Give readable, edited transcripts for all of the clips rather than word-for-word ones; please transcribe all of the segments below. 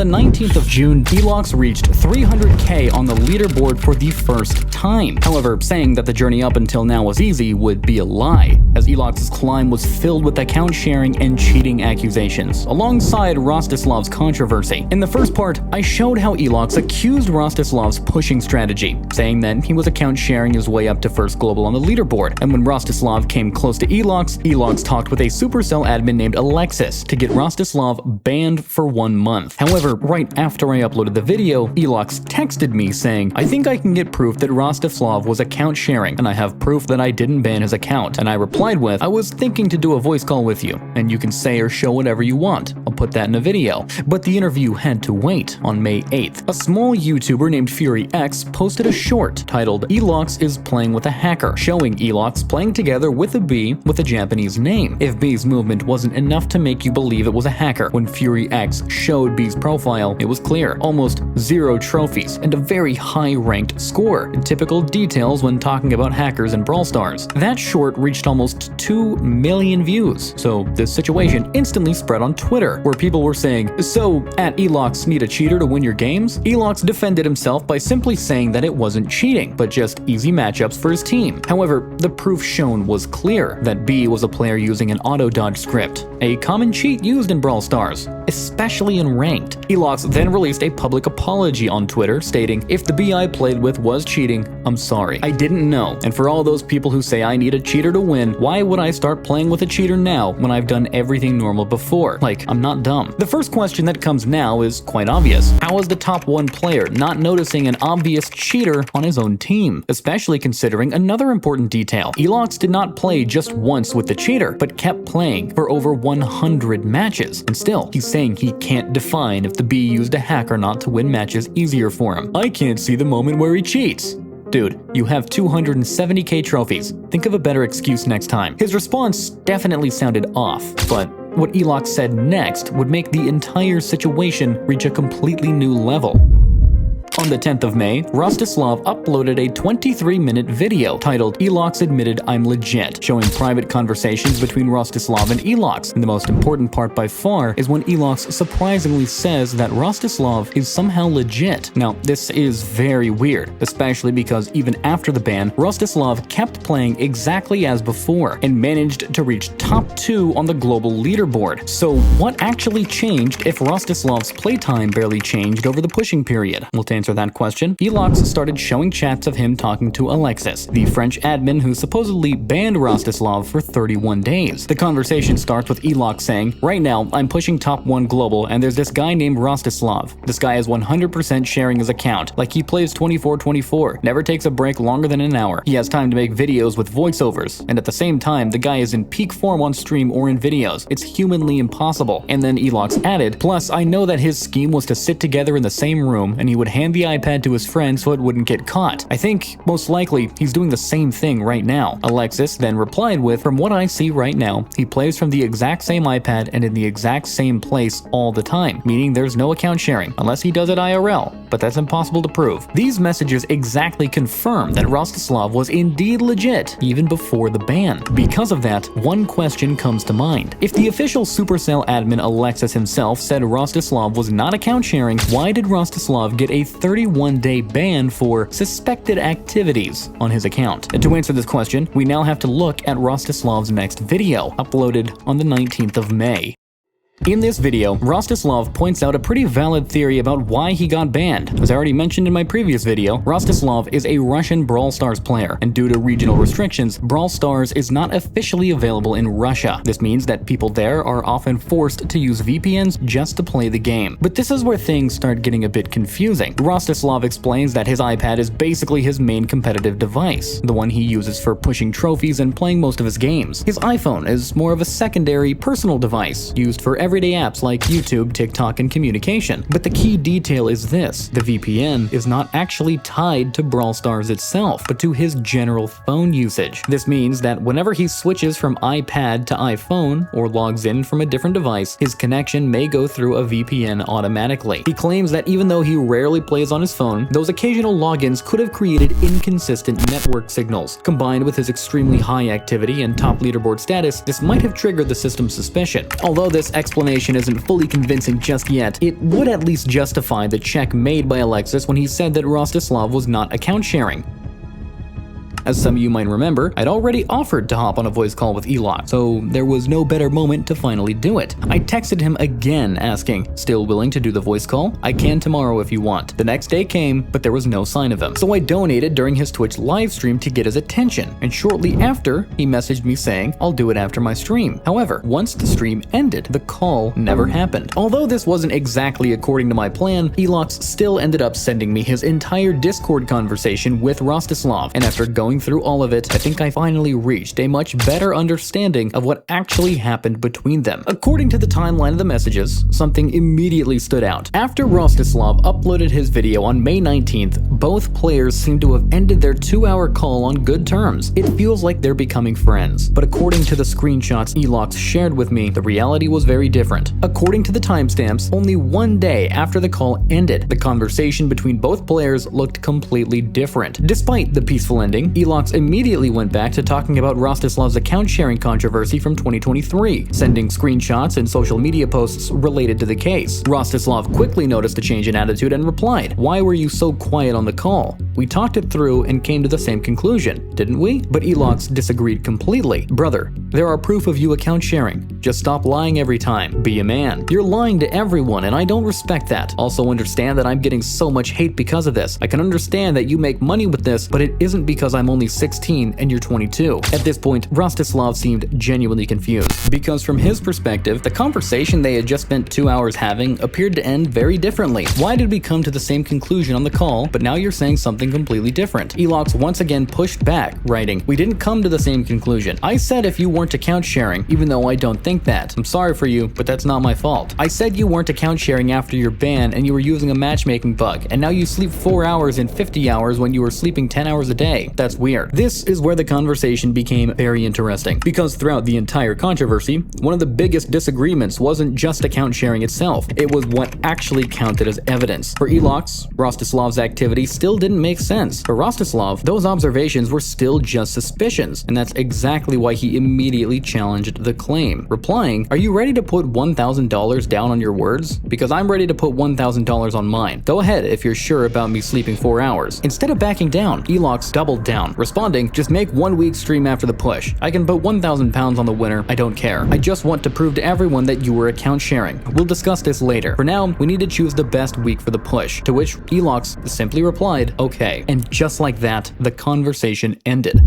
the 19th of June, Elox reached 300k on the leaderboard for the first time. However, saying that the journey up until now was easy would be a lie, as Elox's climb was filled with account sharing and cheating accusations, alongside Rostislav's controversy. In the first part, I showed how Elox accused Rostislav's pushing strategy, saying that he was account sharing his way up to first global on the leaderboard, and when Rostislav came close to Elox, Elox talked with a Supercell admin named Alexis to get Rostislav banned for 1 month. However, right after I uploaded the video, Elox texted me saying, "I think I can get proof that Rostislav was account sharing, and I have proof that I didn't ban his account." And I replied with, "I was thinking to do a voice call with you, and you can say or show whatever you want. I'll put that in a video." But the interview had to wait. On May 8th, a small YouTuber named FuryX posted a short titled "Elox is playing with a hacker," showing Elox playing together with a bee with a Japanese name. If B's movement wasn't enough to make you believe it was a hacker, when FuryX showed B's profile, it was clear. Almost 0 trophies and a very high-ranked score. Typical details when talking about hackers in Brawl Stars. That short reached almost 2 million views, so this situation instantly spread on Twitter, where people were saying, "So, at Elox need a cheater to win your games?" Elox defended himself by simply saying that it wasn't cheating, but just easy matchups for his team. However, the proof shown was clear that B was a player using an auto-dodge script, a common cheat used in Brawl Stars, especially in ranked. Elox then released a public apology on Twitter, stating, "If the B I played with was cheating, I'm sorry. I didn't know. And for all those people who say I need a cheater to win, why would I start playing with a cheater now when I've done everything normal before? Like, I'm not dumb." The first question that comes now is quite obvious. How is the top 1 player not noticing an obvious cheater on his own team? Especially considering another important detail. Elox did not play just once with the cheater, but kept playing for over 100 matches. And still, he's saying he can't define if the B used a hack or not to win matches easier for him. "I can't see the moment where he cheats." Dude, you have 270k trophies. Think of a better excuse next time. His response definitely sounded off, but what Elox said next would make the entire situation reach a completely new level. On the 10th of May, Rostislav uploaded a 23-minute video titled "Elox Admitted I'm Legit," showing private conversations between Rostislav and Elox. And the most important part by far is when Elox surprisingly says that Rostislav is somehow legit. Now, this is very weird, especially because even after the ban, Rostislav kept playing exactly as before and managed to reach top 2 on the global leaderboard. So what actually changed if Rostislav's playtime barely changed over the pushing period? Well, to answer that question, Elox started showing chats of him talking to Alexis, the French admin who supposedly banned Rostislav for 31 days. The conversation starts with Elox saying, "Right now, I'm pushing top 1 global and there's this guy named Rostislav. This guy is 100% sharing his account, like he plays 24/24, never takes a break longer than an hour. He has time to make videos with voiceovers, and at the same time, the guy is in peak form on stream or in videos. It's humanly impossible." And then Elox added, "Plus, I know that his scheme was to sit together in the same room and he would hand the iPad to his friend so it wouldn't get caught. I think, most likely, he's doing the same thing right now." Alexis then replied with, "From what I see right now, he plays from the exact same iPad and in the exact same place all the time, meaning there's no account sharing, unless he does it IRL, but that's impossible to prove." These messages exactly confirm that Rostislav was indeed legit, even before the ban. Because of that, one question comes to mind. If the official Supercell admin Alexis himself said Rostislav was not account sharing, why did Rostislav get a 31-day ban for suspected activities on his account? And to answer this question, we now have to look at Rostislav's next video, uploaded on the 19th of May. In this video, Rostislav points out a pretty valid theory about why he got banned. As I already mentioned in my previous video, Rostislav is a Russian Brawl Stars player, and due to regional restrictions, Brawl Stars is not officially available in Russia. This means that people there are often forced to use VPNs just to play the game. But this is where things start getting a bit confusing. Rostislav explains that his iPad is basically his main competitive device, the one he uses for pushing trophies and playing most of his games. His iPhone is more of a secondary personal device, used for everyday apps like YouTube, TikTok, and communication. But the key detail is this: the VPN is not actually tied to Brawl Stars itself, but to his general phone usage. This means that whenever he switches from iPad to iPhone or logs in from a different device, his connection may go through a VPN automatically. He claims that even though he rarely plays on his phone, those occasional logins could have created inconsistent network signals. Combined with his extremely high activity and top leaderboard status, this might have triggered the system's suspicion. Although this explanation explanation isn't fully convincing just yet, it would at least justify the check made by Alexis when he said that Rostislav was not account sharing. As some of you might remember, I'd already offered to hop on a voice call with Elox, so there was no better moment to finally do it. I texted him again asking, "Still willing to do the voice call? I can tomorrow if you want." The next day came, but there was no sign of him. So I donated during his Twitch livestream to get his attention, and shortly after, he messaged me saying, "I'll do it after my stream." However, once the stream ended, the call never happened. Although this wasn't exactly according to my plan, Elox still ended up sending me his entire Discord conversation with Rostislav, and after going through all of it, I think I finally reached a much better understanding of what actually happened between them. According to the timeline of the messages, something immediately stood out. After Rostislav uploaded his video on May 19th, both players seem to have ended their 2-hour call on good terms. It feels like they're becoming friends. But according to the screenshots Elox shared with me, the reality was very different. According to the timestamps, only one day after the call ended, the conversation between both players looked completely different. Despite the peaceful ending, Elox immediately went back to talking about Rostislav's account sharing controversy from 2023, sending screenshots and social media posts related to the case. Rostislav quickly noticed a change in attitude and replied, "Why were you so quiet on the call? We talked it through and came to the same conclusion, didn't we?" But Elox disagreed completely. "Brother, there are proof of you account sharing. Just stop lying every time. Be a man. You're lying to everyone and I don't respect that. Also understand that I'm getting so much hate because of this. I can understand that you make money with this, but it isn't because I'm only 16 and you're 22. At this point, Rostislav seemed genuinely confused, because from his perspective, the conversation they had just spent 2 hours having appeared to end very differently. Why did we come to the same conclusion on the call, but now you're saying something completely different? Elox once again pushed back, writing, "We didn't come to the same conclusion. I said if you weren't account sharing, even though I don't think that. I'm sorry for you, but that's not my fault. I said you weren't account sharing after your ban and you were using a matchmaking bug, and now you sleep 4 hours in 50 hours when you were sleeping 10 hours a day. That's weird." This is where the conversation became very interesting, because throughout the entire controversy, one of the biggest disagreements wasn't just account sharing itself, it was what actually counted as evidence. For Elox, Rostislav's activity still didn't make sense. For Rostislav, those observations were still just suspicions, and that's exactly why he immediately challenged the claim, replying, "Are you ready to put $1,000 down on your words? Because I'm ready to put $1,000 on mine. Go ahead if you're sure about me sleeping 4 hours. Instead of backing down, Elox doubled down, responding, "Just make 1 week stream after the push. I can put 1,000 pounds on the winner. I don't care. I just want to prove to everyone that you were account sharing. We'll discuss this later. For now, we need to choose the best week for the push." To which Elox simply replied, "Okay." And just like that, the conversation ended.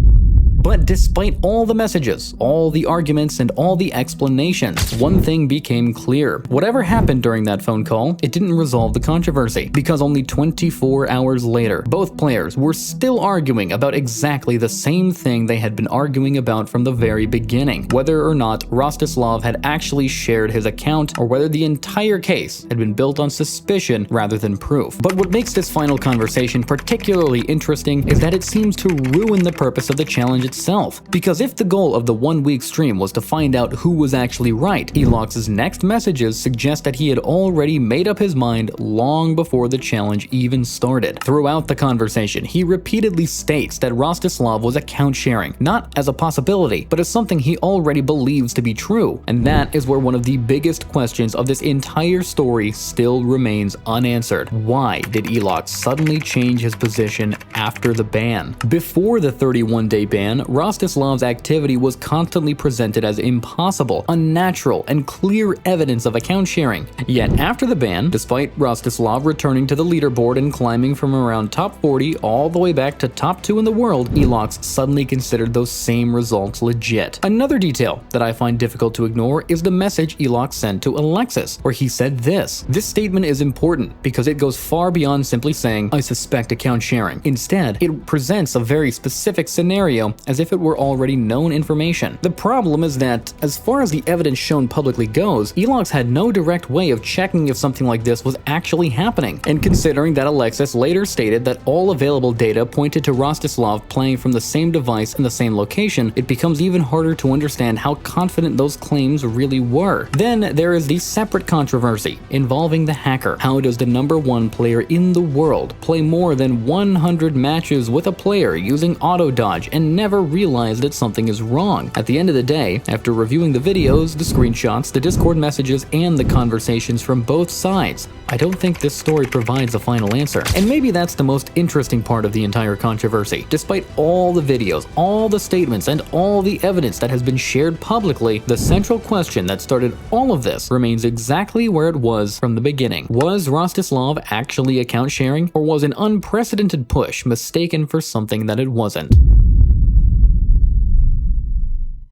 But despite all the messages, all the arguments, and all the explanations, one thing became clear. Whatever happened during that phone call, it didn't resolve the controversy, because only 24 hours later, both players were still arguing about exactly the same thing they had been arguing about from the very beginning, whether or not Rostislav had actually shared his account, or whether the entire case had been built on suspicion rather than proof. But what makes this final conversation particularly interesting is that it seems to ruin the purpose of the challenge itself. Because if the goal of the 1 week stream was to find out who was actually right, Elox's next messages suggest that he had already made up his mind long before the challenge even started. Throughout the conversation, he repeatedly states that Rostislav was account sharing, not as a possibility, but as something he already believes to be true. And that is where one of the biggest questions of this entire story still remains unanswered. Why did Elox suddenly change his position after the ban? Before the 31-day ban, Rostislav's activity was constantly presented as impossible, unnatural, and clear evidence of account sharing. Yet after the ban, despite Rostislav returning to the leaderboard and climbing from around top 40 all the way back to top 2 in the world, Elox suddenly considered those same results legit. Another detail that I find difficult to ignore is the message Elox sent to Alexis, where he said this. This statement is important because it goes far beyond simply saying, "I suspect account sharing." Instead, it presents a very specific scenario as if it were already known information. The problem is that, as far as the evidence shown publicly goes, Elox had no direct way of checking if something like this was actually happening. And considering that Alexis later stated that all available data pointed to Rostislav playing from the same device in the same location, it becomes even harder to understand how confident those claims really were. Then there is the separate controversy involving the hacker. How does the #1 player in the world play more than 100 matches with a player using auto dodge and never never realized that something is wrong. At the end of the day, after reviewing the videos, the screenshots, the Discord messages, and the conversations from both sides, I don't think this story provides a final answer. And maybe that's the most interesting part of the entire controversy. Despite all the videos, all the statements, and all the evidence that has been shared publicly, the central question that started all of this remains exactly where it was from the beginning. Was Rostislav actually account sharing, or was an unprecedented push mistaken for something that it wasn't?